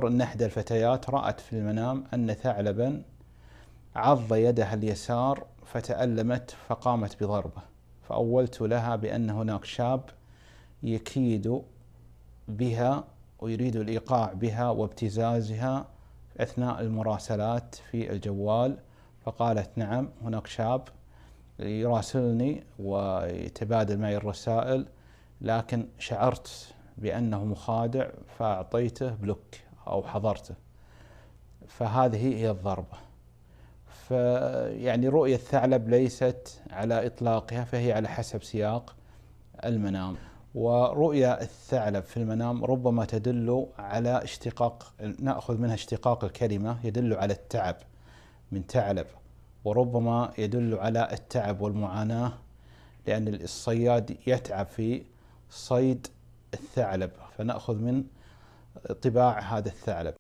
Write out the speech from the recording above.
أن إحدى الفتيات رأت في المنام أن ثعلبا عض يدها اليسار فتألمت فقامت بضربه، فأولت لها بأن هناك شاب يكيد بها ويريد الإيقاع بها وابتزازها أثناء المراسلات في الجوال، فقالت نعم هناك شاب يراسلني ويتبادل معي الرسائل، لكن شعرت بأنه مخادع فأعطيته بلوك أو حظرته، فهذه هي الضربة. فيعني رؤية الثعلب ليست على إطلاقها، فهي على حسب سياق المنام. ورؤيا الثعلب في المنام ربما تدل على اشتقاق، نأخذ منها اشتقاق الكلمة، يدل على التعب من ثعلب، وربما يدل على التعب والمعاناة، لأن الصياد يتعب في صيد الثعلب، فنأخذ من طباع هذا الثعلب.